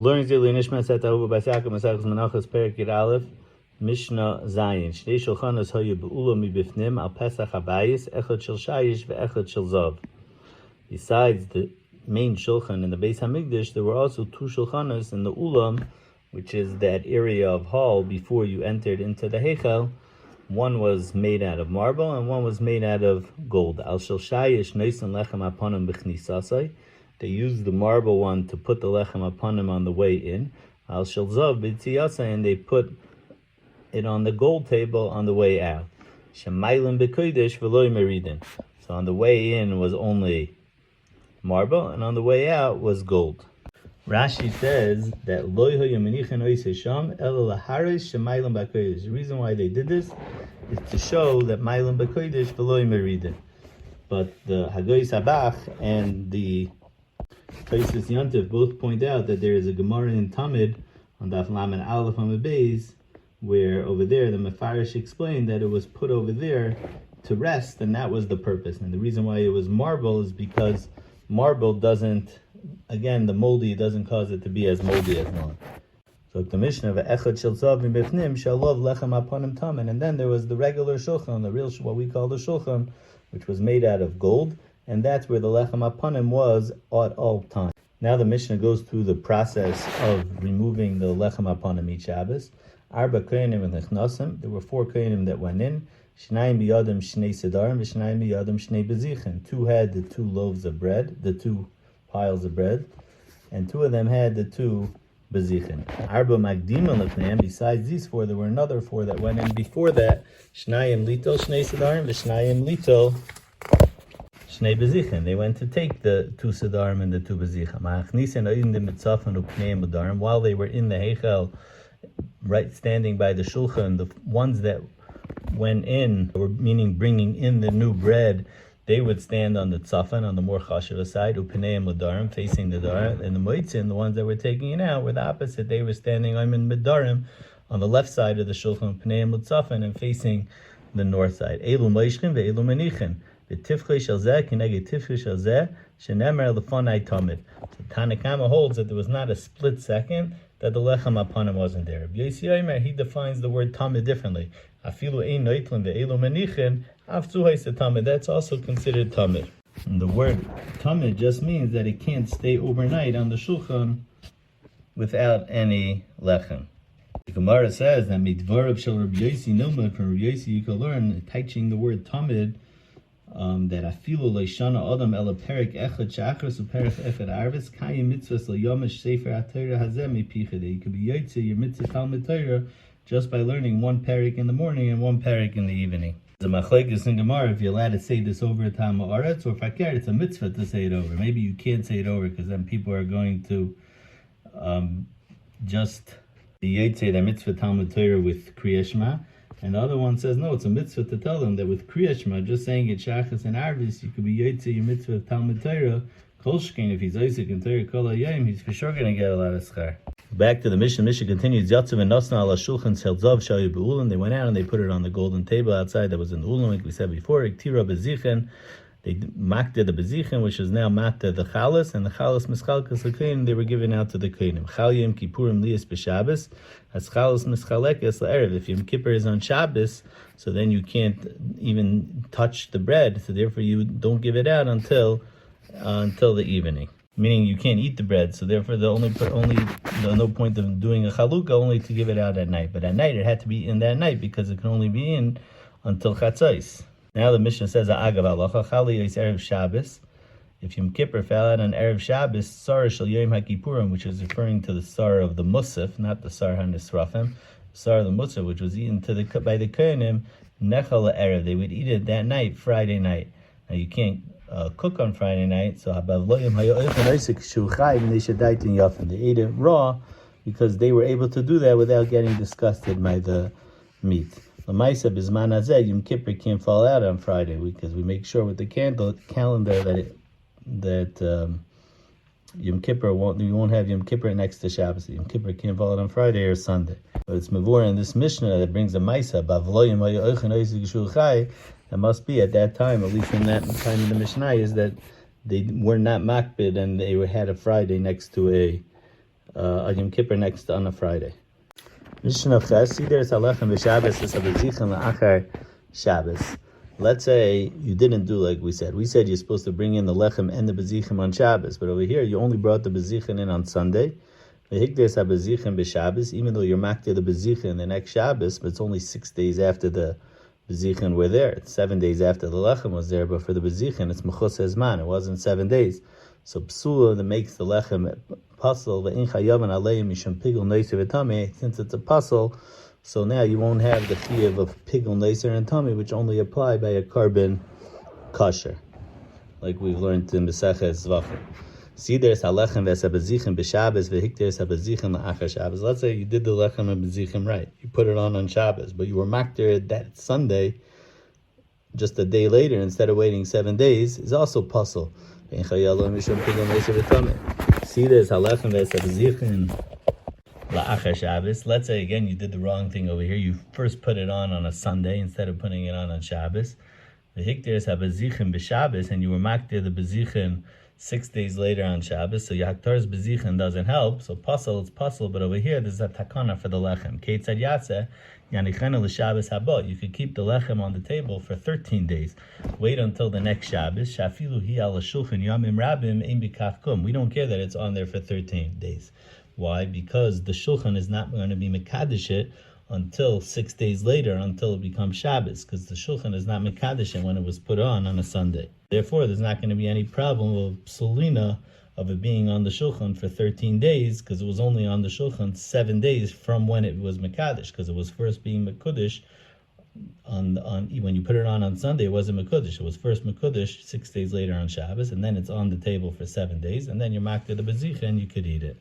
Learning daily Nishmas Etta Ahuva by Menachos Perik Yud Aleph Mishna Zayin Shnei Shulchanos Hayu Be'ula Mibifnim Al Pesach Habayis Echad Shel Shayish VeEchad Shel Zav. Besides the main shulchan in the Beis Hamikdash, there were also two shulchanos in the Ulam, which is that area of hall before you entered into the Heichel. One was made out of marble and one was made out of gold. Al Shel Shayish Noisan Lechem Aponim B'chnisasai. They used the marble one to put the lechem upon him on the way in. Al shel zav b'tziyasa, and they put it on the gold table on the way out. Shemaylim b'kodesh v'loy meridin. So on the way in was only marble, and on the way out was gold. Rashi says that loy hoyamenichen oisei sham ela laharis shemaylim b'kodesh. The reason why they did this is to show that maylim b'kodesh v'loy meridin. But the Hagoy Sabach and the Taisus Yantiv both point out that there is a Gemara in Tamid on Daf Lamed Aleph on the base, where over there the Mefarish explained that it was put over there to rest, and that was the purpose. And the reason why it was marble is because marble doesn't, again, the moldy doesn't cause it to be as moldy as one. So the Mishnah of Echad Shel Zav Mibifnim Shalov Lechem Aponim Tamen, and then there was the regular shulchan, the real what we call the shulchan, which was made out of gold. And that's where the lechem aponim was at all times. Now the Mishnah goes through the process of removing the lechem aponim each Shabbos. Arba koyanim and lechnasim. There were 4 koyanim that went in. Shnayim biyadim shnei sedarim, v'shnayim biyadim shnei bezichin. 2 had the 2 loaves of bread, the 2 piles of bread, and 2 of them had the 2 bezichin. Arba magdima lefneim. Besides these 4, there were another 4 that went in before that. Shnayim litel shnei sedarim, v'shnayim litel Shnei Bezichen. They went to take the 2 Sedarim and the 2 Bezichen. While they were in the Heichel, right, standing by the Shulchan, the ones that went in, meaning bringing in the new bread, they would stand on the Tzafan, on the more Chashiva side, Upeneim L'darim, facing the Darim, and the Moitzin, the ones that were taking it out, were the opposite. They were standing in Medarim, on the left side of the Shulchan, Upeneim L'tzafan, and facing the north side. Elu Moishkin ve'elu Menichin. The Tifchei shel zeh kineged Tifchei shel zeh shenemer lefanai tamid. So Tanakama holds that there was not a split second that the lechem aponim wasn't there. Yossi Omer, he defines the word tamid differently. Afilu ein noitlin ve'elu menichin afzu haisa tamid. That's also considered tamid. And the word tamid just means that it can't stay overnight on the shulchan without any lechem. The Gemara says that midvarav shel Rabbi Yossi nilmud, from Rabbi Yossi you can learn teaching the word tamid. That afilu leishana adam ela perik echad shachris uperik echad arvis kayim mitzvahs leyomish sefer atayra hazeh mipicha. You could be yotze your mitzvah talmud Torah just by learning 1 perik in the morning and 1 perik in the evening. The machlekes in Gemara if you're allowed to say this over a tam haaretz, or if I care, it's a mitzvah to say it over. Maybe you can't say it over because then people are going to just be yotze their mitzvah talmud Torah with Kriya Shema. And the other one says, no, it's a mitzvah to tell them that with Kriya Shema, just saying it Shachas and Arvis, you could be Yotze your mitzvah of Talmud Torah, Kol Shkein, if he's Isaac and Torah Kol HaYom, he's for sure going to get a lot of schar. Back to the Mishnah. Mishnah continues, Yatzav and Nasna ala Shulchan Shel Zav Shayu Be'ulam. They went out and they put it on the golden table outside that was in the Ulam, like we said before, Iktira Bezichen. They makta the Bezichen, which is now makta the Chalas, and the Chalas Mischalkas L'Koyin, they were given out to the Koyinim. Chal Yom Kippurim Lias B'Shabbos, as Chalas Mischalekes L'Erev. If Yom Kippur is on Shabbos, so then you can't even touch the bread, so therefore you don't give it out until the evening. Meaning you can't eat the bread, so therefore no point of doing a Chalukah, only to give it out at night. But at night it had to be in that night because it can only be in until Chatzos. Now the Mishnah says, Agav halacha chali is erev Shabbos. If Yom Kippur fell out on erev Shabbos, Sar shel Yom HaKippurim, which is referring to the Sar of the Musaf, not the Sar HaNisrafim, Sar of the Musaf, which was eaten by the Kohanim, Nechal erev. They would eat it that night, Friday night. Now you can't cook on Friday night, so they ate it raw because they were able to do that without getting disgusted by the meat. L'maisa b'zman hazeh, Yom Kippur can't fall out on Friday because we make sure with the calendar that Yom Kippur you won't have Yom Kippur next to Shabbos. Yom Kippur can't fall out on Friday or Sunday. But it's mavur in this Mishnah that brings a maisa bavloyim hayoichin oisik shulchai. That must be at that time, at least in that time of the Mishnah, is that they were not makbid and they had a Friday next to a on Yom Kippur next on a Friday. Mishna Ches, there's Halechem v'Shabbos is a Bezichem la'achar Shabbos. Let's say you didn't do like we said. We said you're supposed to bring in the lechem and the bezichem on Shabbos, but over here you only brought the bezichem in on Sunday. V'hikdes ha-bezichem b'Shabbos, even though you're makter the bezichem the next Shabbos, but it's only 6 days after the bezichem were there. It's 7 days after the lechem was there, but for the bezichem it's mechus hezman. It wasn't 7 days. So psula that makes the lechem puzzle ve'in chayavan aleim mishum pigul neiser v'tamei. Since it's a puzzle, so now you won't have the chiyuv of pigul neiser and tummy, which only apply by a carbon kosher, like we've learned in Maseches Zvachim. See, there's halechem v'esabazichem b'Shabbos v'hikteres habazichem la'achar Shabbos. Let's say you did the lechem and bezichem right, you put it on Shabbos, but you were makter that Sunday, just a day later instead of waiting 7 days, is also puzzle. See, there's halechem v'esabazichem la'achar Shabbos. Let's say again you did the wrong thing over here. You first put it on a Sunday instead of putting it on Shabbos. The hikteres habazichem b'Shabbos, and you were makter the bezichem 6 days later on Shabbos. So Yaktar's bezichem doesn't help. So puzzle, it's puzzle. But over here there's a takana for the lechem. Keitzad yatzeh yanichenu l'Shabbos haba. You could keep the lechem on the table for 13 days. Wait until the next Shabbos. Shafilu hi al shulchan yamim rabim ein b'kach kum. We don't care that it's on there for 13 days. Why? Because the shulchan is not going to be mekadesh it until 6 days later, until it becomes Shabbos, because the shulchan is not mekadesh it when it was put on a Sunday. Therefore, there's not going to be any problem of psulina of it being on the shulchan for 13 days, because it was only on the shulchan 7 days from when it was mekadesh, because it was first being mekudesh on when you put it on Sunday. It wasn't mekudesh. It was first mekudesh 6 days later on Shabbos, and then it's on the table for 7 days, and then you're makter the bezichem and you could eat it.